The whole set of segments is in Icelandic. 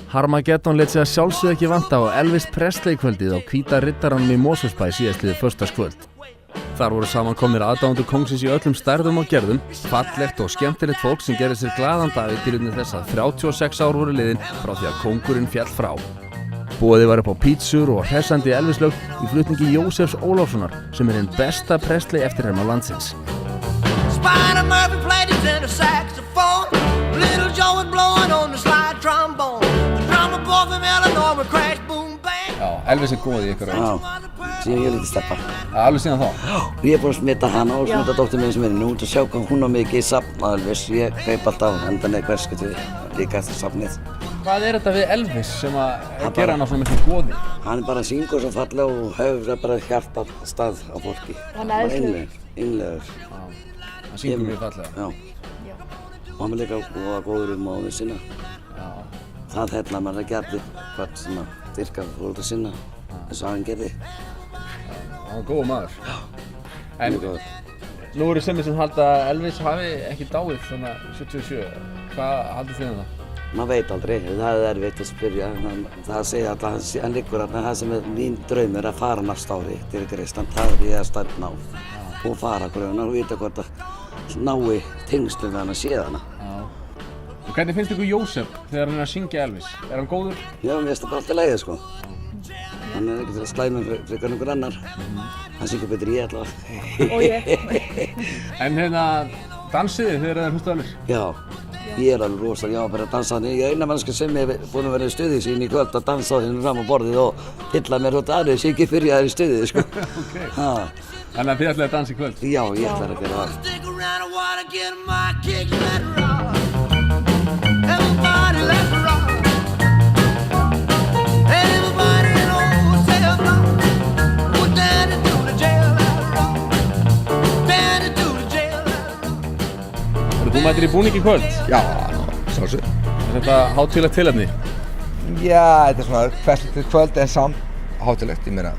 Harmageddon lét sig að sjálfsögðu ekki vanta á Elvis Presley kvöldið á Hvíta riddaranum í Mosfellsbæ síðastliðið föstudagskvöld. Þar voru samankomnir aðdáendur kóngsins í öllum stærðum og gerðum, fallegt og skemmtilegt fólk sem gerði sér glaðan dag í tilefni þess að 36 ár voru liðin frá því að kóngurinn féll frá. Boðið var upp á pítsur og hressandi Elvis-lög í flutningi Jósefs Ólafssonar sem hinn besta Presley eftirherma landsins. Spider Murphy played his inner saxophone. Little Joe was blowing on the slide trombone. The drummer boy from Illinois would crash boom bang. Já, Elvis góð í ykkur Já, síðan ég lítið steppa. Alveg síðan þá? Já, ég búinn að smita hana og smita dóttur mín sem er nú. Þú sjá hvað hún á mikið í safn að Elvis. Ég kaup alltaf endan eitthvað skutið líka eftir safnið. Hvað er þetta við Elvis sem að gera hann á svona miklu góði? Hann bara syngur svo fallega og hefur bara hjarta stað á fólki. Hann er Innlegur. Hann syngur mjög fallega. Já. Og hann er líka góður móður sinna. Já. Það hérna maður ekki allir hvort sem að dyrka fólk sinna eins og hann gerði. Hann var góður maður. Já. En nú eru semir sem halda að Elvis hafi ekki dáið svona 77. Hvað haldið þið það? Maður veit aldrei, það er erfitt að spyrja. Það segja alltaf, hann liggur þarna, það sem er mín draumur að fara næsta ári til Greisland, það er ég að starf ná. Og fara gröna og vita hvort að nái tengslum við hann að séð hana. Og hvernig finnst ykkur Jósef þegar hann er að syngja Elvis? Er hann góður? Já, mér finnst það bara alltaf leiðið sko. Hann er ekki til að slæma frekar einhver annar. Hann syngur betur ég allavega. Og ég. En dansið þið þegar það hlustu Elvis? Já. Ég er alveg rosalega, ég var bara að dansa hann. Ég er eina mannska sem er búinn að vera í stuði sín í kvöld að dansa á hérna fram á borðið og tylla mér út aðrið sem ekki byrjaði í stuðið, sko. Okay. Þannig að þið ætlaði að dansa í kvöld? Já, ég ætlaði að gera það. Stick around and wanna get my kick, let it rock. Everybody let it rock. Everybody knows they're wrong. Put down into the jail, let it rock. Down into the jail, let it rock. Þú mætir í búning í kvöld? Já, sjálfsög. Er þetta hátíðlegt tilefni? Já, þetta er svona hverslegt kvöld en samt hátíðlegt, ég meina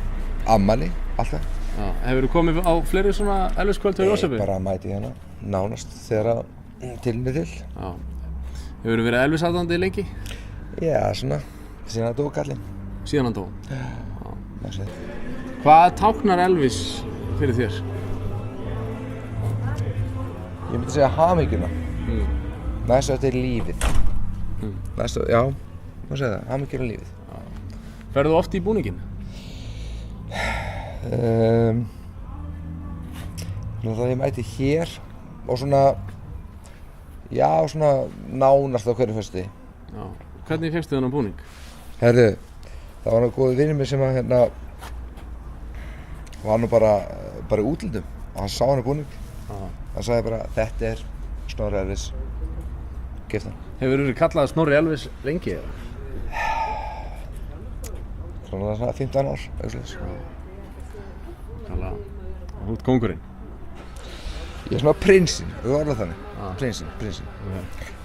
afmæli, alltaf. Já, hefurðu komið á fleiri svona Elvis-kvöld hjá Jósefi? Ég bara mæti hérna, nánast þegar tilefni til. Já. Hefurðu verið Elvis-aðdáandi lengi? Já, svona, síðan að dó kallinn. Síðan hann dó? Já, má segja. Hvað táknar Elvis fyrir þér? Ég myndi segja hamingjuna. Næstu þetta er lífið. Næstu, já, má segja það, hamingjuna er lífið. Ferðu oft í búninginn? Það ég mæti hér og svona, já, svona nánast á hverju föstudegi. Já. Hvernig fékkstu þennan búning? Herðu, það var nú góður vinur mér sem að hérna var nú bara í útlöndum og hann sá hann búning. Hann sagði bara, þetta er Snorri Elvis, gift hann. Hefurðu verið kallað Snorri Elvis lengi eða? Svona 15 ár, auðvitað. Kallað, þú ert kóngurinn? Ég er svona prinsinn, þú orðað þannig. Prinsinn. Okay.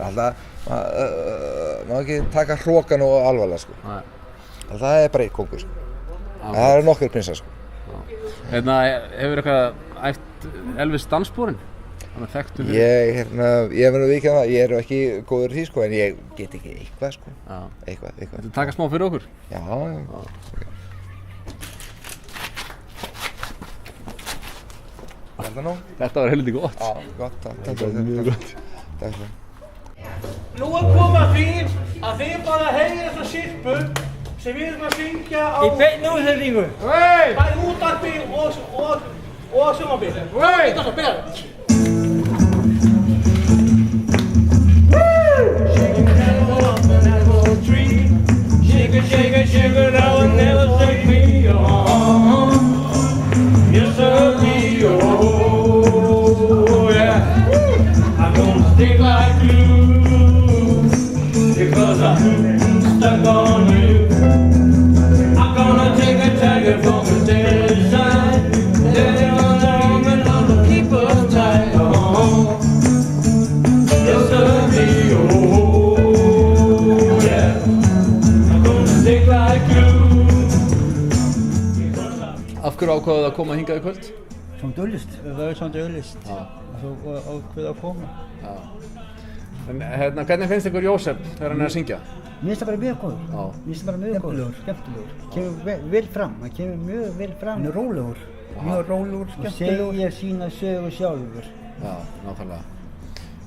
Alltaf, maður ekki taka hrokan og alvarlega, sko. Það er bara einn kóngur, sko. Það eru nokkur prinsar, sko. Hefur eitthvað æft Elvis danssporin? Þannig að þekktu fyrir? Ég verður að viðurkenna það, ég er ekki góður í því, sko, en ég get ekki eitthvað, sko. Já. Eitthvað. Þetta taka smá fyrir okkur? Já. Er það nú? Þetta var heldur gott. Já, gott. Þetta var mjög gott. Takk fyrir. Nú koma því að þið bara heyri þessa sirpu sem við erum að syngja á... Í beinni útsendingu. Bæði útvarpi og sjónvarpi. Þetta svo, byrjaðu. Shake it, that will never take me on. Yes, sir, oh, yeah. I'm gonna stick like glue because I'm stuck on you. I'm gonna take a tiger from the dead side. Then I'm gonna keep us tight on. Yes, sir, oh, yeah. Stick like glue. Af hverju ákváðuð að koma hingað í kvöld? Som dullest, det var jo som dullest. Og så ákveð að koma. En hérna, hvernig finnst ykkur Jósef þegar hann er að syngja? Mér finnst það bara mjög góður. Já. Mér finnst það bara mjög góður. Skemmtilegur. Kemur vel fram, hann kemur mjög vel fram. Hann er rólegur. Mjög rólegur, skemmtilegur. Og segir sína sögu sjálfur. Já, nákvæmlega.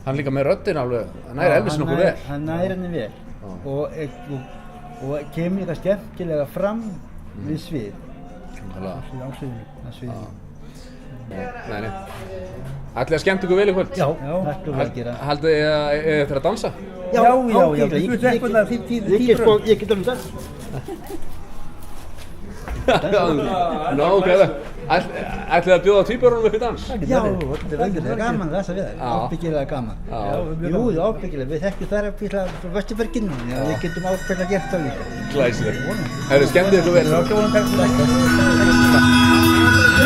Hann líka með röddina alveg, hann næri Elvis nokkuð vel. Hann næri henni vel. Og kemur líka skemmtilega fram við svið. Nákvæmlega. Á sviðinu. Nei. Ætlið að skemmt ykkur vel í kvöld? Já, það er að gera. Haldið þið að þið ættir að dansa? Já. Ég get alveg dans. Nó, ok, ætlið að bjóða tvíburunum upp í dans? Já, þetta er gaman að lesa við þær, ábyggilega gaman. Jú, ábyggilega, við þekkjum þær frá Vesturberginu, við getum ábyggilega gert það líka. Glæsilegt. Hefur þið skemmt ykkur vel?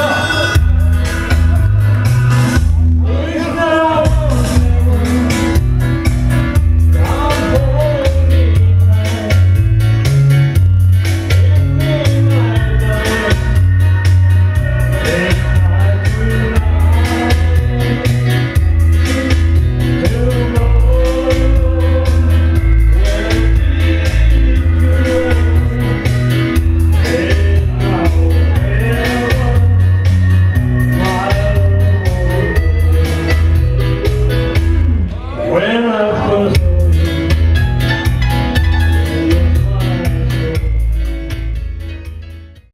Já.